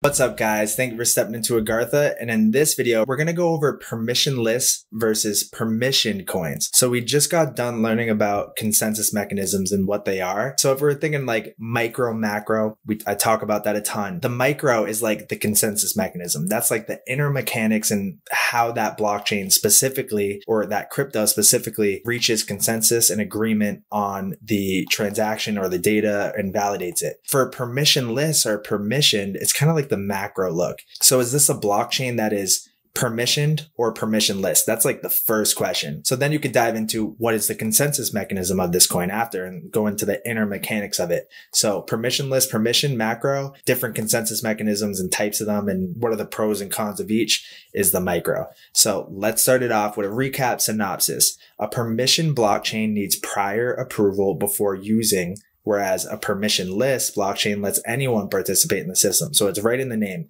What's up, guys? Thank you for stepping into Agartha. And in this video, we're going to go over permissionless versus permissioned coins. So we just got done learning about consensus mechanisms and what they are. So if we're thinking like micro, macro, I talk about that a ton. The micro is like the consensus mechanism. That's like the inner mechanics and how that blockchain specifically, or that crypto specifically, reaches consensus and agreement on the transaction or the data and validates it. For permissionless or permissioned, it's kind of like the macro look. So is this a blockchain that is permissioned or permissionless? That's like the first question. So then you could dive into what is the consensus mechanism of this coin after and go into the inner mechanics of it. So permissionless, permission, macro, different consensus mechanisms and types of them, and what are the pros and cons of each is the micro. So let's start it off with a recap synopsis. A permission blockchain needs prior approval before using, whereas a permissionless blockchain lets anyone participate in the system. So it's right in the name.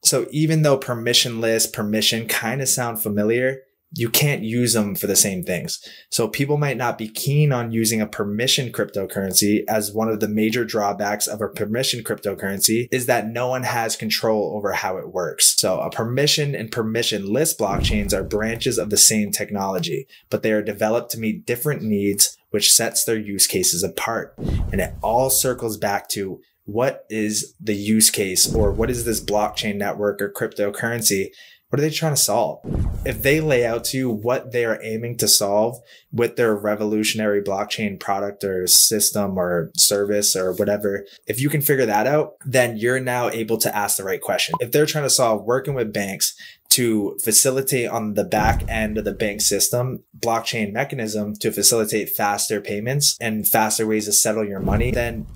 So even though permissionless, permission kind of sound familiar, you can't use them for the same things. So people might not be keen on using a permission cryptocurrency, as one of the major drawbacks of a permission cryptocurrency is that no one has control over how it works. So a permission and permissionless blockchains are branches of the same technology, but they are developed to meet different needs, which sets their use cases apart. And it all circles back to what is the use case, or what is this blockchain network or cryptocurrency? What are they trying to solve? If they lay out to you what they are aiming to solve with their revolutionary blockchain product or system or service or whatever, if you can figure that out, then you're now able to ask the right question. If they're trying to solve working with banks to facilitate on the back end of the bank system, blockchain mechanism to facilitate faster payments and faster ways to settle your money, then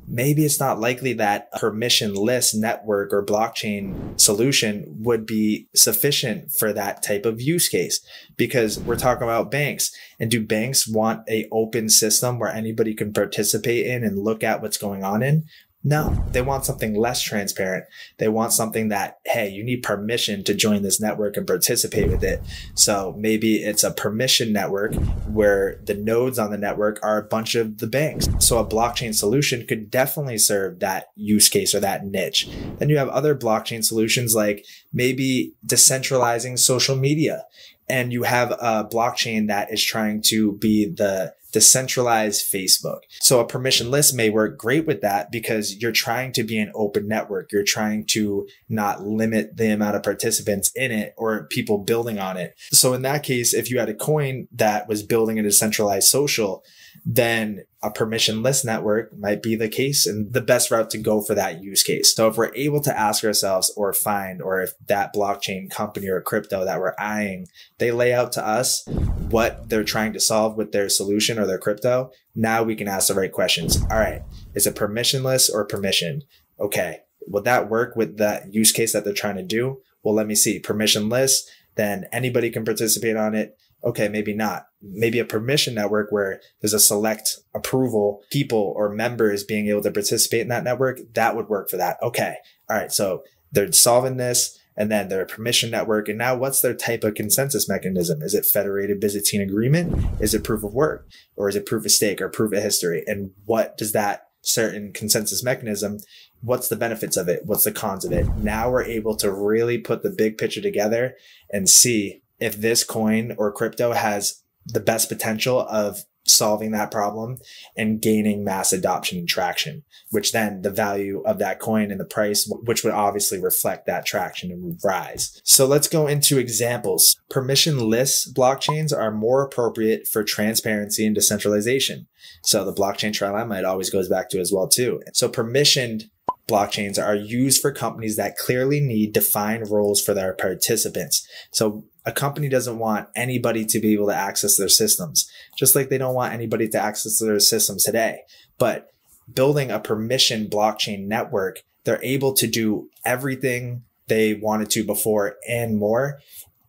maybe it's not likely that a permissionless network or blockchain solution would be sufficient for that type of use case, because we're talking about banks. And do banks want an open system where anybody can participate in and look at what's going on in? No, they want something less transparent. They want something that, hey, you need permission to join this network and participate with it. So maybe it's a permission network where the nodes on the network are a bunch of the banks. So a blockchain solution could definitely serve that use case or that niche. Then you have other blockchain solutions like maybe decentralizing social media. And you have a blockchain that is trying to be the decentralized Facebook. So a permissionless may work great with that because you're trying to be an open network. You're trying to not limit the amount of participants in it or people building on it. So in that case, if you had a coin that was building a decentralized social, then a permissionless network might be the case and the best route to go for that use case. So if we're able to ask ourselves or find, or if that blockchain company or crypto that we're eyeing, they lay out to us what they're trying to solve with their solution or their crypto, now we can ask the right questions. All right, is it permissionless or permissioned? Okay, will that work with that use case that they're trying to do? Well, let me see. Permissionless, then anybody can participate on it. Okay, maybe not. Maybe a permission network where there's a select approval, people or members being able to participate in that network, that would work for that. Okay. All right. So they're solving this, and then they're a permission network. And now what's their type of consensus mechanism? Is it federated Byzantine agreement? Is it proof of work? Or is it proof of stake or proof of history? And what does that certain consensus mechanism, what's the benefits of it? What's the cons of it? Now we're able to really put the big picture together and see if this coin or crypto has the best potential of solving that problem and gaining mass adoption and traction, which then the value of that coin and the price, which would obviously reflect that traction and rise. So let's go into examples. Permissionless blockchains are more appropriate for transparency and decentralization. So the blockchain trilemma, it always goes back to as well too. So permissioned blockchains are used for companies that clearly need defined roles for their participants. So a company doesn't want anybody to be able to access their systems, just like they don't want anybody to access their systems today. But building a permission blockchain network, they're able to do everything they wanted to before and more.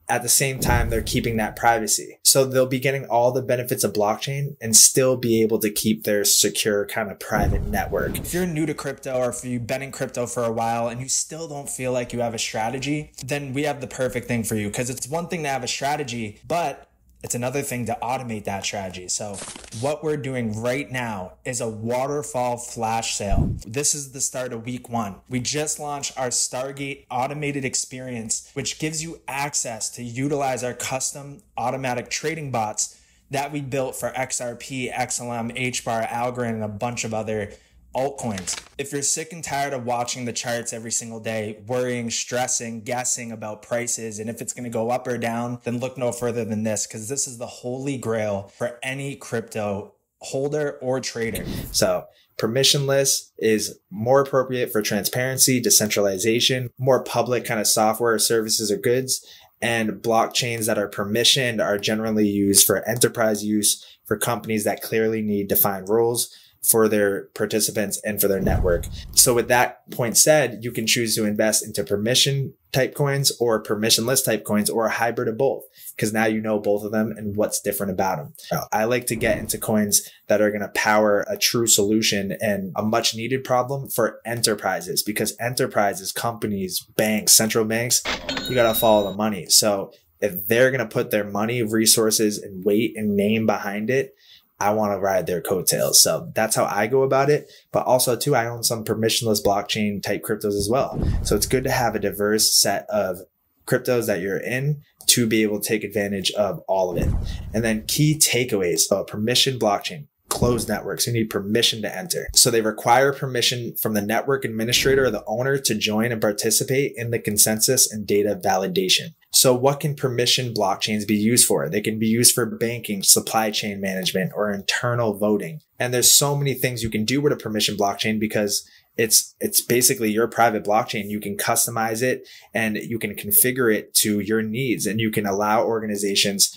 At the same time, they're keeping that privacy. So they'll be getting all the benefits of blockchain and still be able to keep their secure kind of private network. If you're new to crypto, or if you've been in crypto for a while and you still don't feel like you have a strategy, then we have the perfect thing for you, because it's one thing to have a strategy, but It's another thing to automate that strategy. So what we're doing right now is a waterfall flash sale. This is the start of week 1. We just launched our Stargate automated experience, which gives you access to utilize our custom automatic trading bots that we built for XRP, XLM, HBAR, Algorand, and a bunch of other altcoins. If you're sick and tired of watching the charts every single day, worrying, stressing, guessing about prices, and if it's going to go up or down, then look no further than this, because this is the holy grail for any crypto holder or trader. So permissionless is more appropriate for transparency, decentralization, more public kind of software, services, or goods. And blockchains that are permissioned are generally used for enterprise use for companies that clearly need defined rules for their participants and for their network. So with that point said, you can choose to invest into permission type coins or permissionless type coins or a hybrid of both, because now you know both of them and what's different about them. I like to get into coins that are going to power a true solution and a much needed problem for enterprises, because enterprises, companies, banks, central banks, you got to follow the money. So if they're going to put their money, resources, and weight and name behind it, I want to ride their coattails. So that's how I go about it. But also too, I own some permissionless blockchain type cryptos as well. So it's good to have a diverse set of cryptos that you're in to be able to take advantage of all of it. And then key takeaways. So permission blockchain, closed networks, you need permission to enter. So they require permission from the network administrator or the owner to join and participate in the consensus and data validation. So what can permission blockchains be used for? They can be used for banking, supply chain management, or internal voting. And there's so many things you can do with a permission blockchain because it's basically your private blockchain. You can customize it and you can configure it to your needs, and you can allow organizations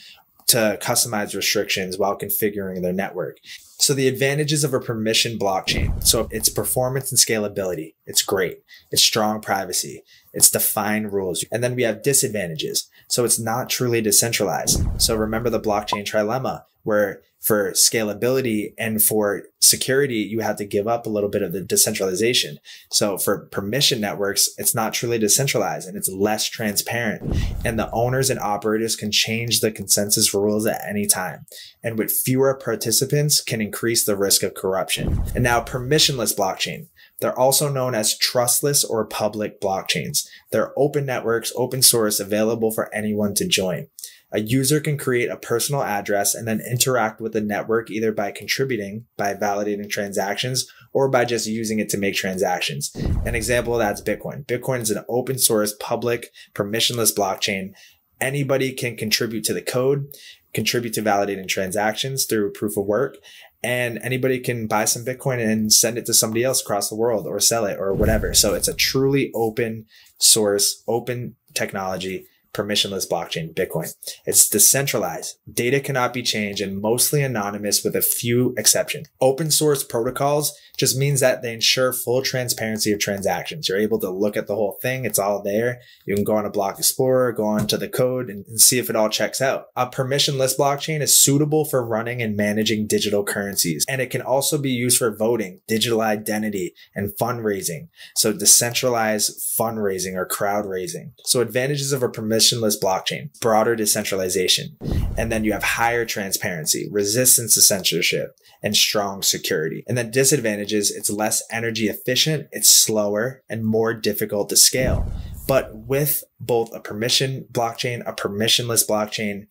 to customize restrictions while configuring their network. So the advantages of a permission blockchain. So it's performance and scalability. It's great. It's strong privacy. It's defined rules. And then we have disadvantages. So it's not truly decentralized. So remember the blockchain trilemma, where for scalability and for security, you have to give up a little bit of the decentralization. So for permission networks, it's not truly decentralized and it's less transparent. And the owners and operators can change the consensus rules at any time. And with fewer participants can increase the risk of corruption. And now permissionless blockchain. They're also known as trustless or public blockchains. They're open networks, open source, available for anyone to join. A user can create a personal address and then interact with the network either by contributing, by validating transactions, or by just using it to make transactions. An example of that's Bitcoin. Bitcoin is an open source, public, permissionless blockchain. Anybody can contribute to the code, contribute to validating transactions through proof of work, and anybody can buy some Bitcoin and send it to somebody else across the world or sell it or whatever. So it's a truly open source, open technology, permissionless blockchain, Bitcoin. It's decentralized. Data cannot be changed and mostly anonymous with a few exceptions. Open source protocols just means that they ensure full transparency of transactions. You're able to look at the whole thing. It's all there. You can go on a Block Explorer, go on to the code and see if it all checks out. A permissionless blockchain is suitable for running and managing digital currencies. And it can also be used for voting, digital identity, and fundraising. So decentralized fundraising or crowd raising. So advantages of a permissionless blockchain: broader decentralization. And then you have higher transparency, resistance to censorship, and strong security. And then disadvantages: it's less energy efficient, it's slower, and more difficult to scale. But with both a permission blockchain, a permissionless blockchain,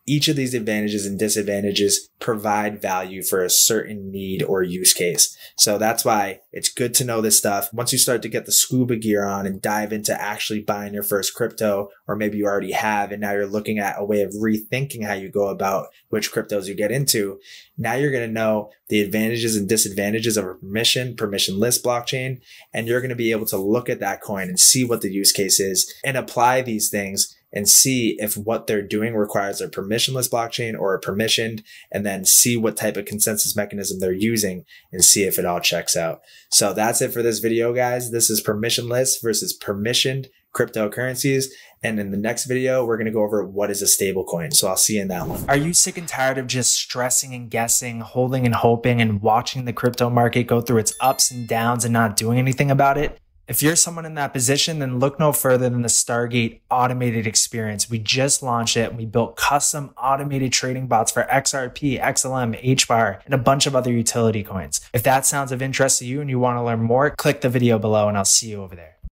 each of these advantages and disadvantages provide value for a certain need or use case. So that's why it's good to know this stuff. Once you start to get the scuba gear on and dive into actually buying your first crypto, or maybe you already have, and now you're looking at a way of rethinking how you go about which cryptos you get into, now you're going to know the advantages and disadvantages of a permissionless blockchain, and you're going to be able to look at that coin and see what the use case is and apply these things and see if what they're doing requires a permissionless blockchain or a permissioned, and then see what type of consensus mechanism they're using and see if it all checks out. So that's it for this video, guys. This is permissionless versus permissioned cryptocurrencies. And in the next video, we're going to go over what is a stable coin. So I'll see you in that one. Are you sick and tired of just stressing and guessing, holding and hoping, and watching the crypto market go through its ups and downs and not doing anything about it? If you're someone in that position, then look no further than the Stargate automated experience. We just launched it and we built custom automated trading bots for XRP, XLM, HBAR, and a bunch of other utility coins. If that sounds of interest to you and you want to learn more, click the video below and I'll see you over there.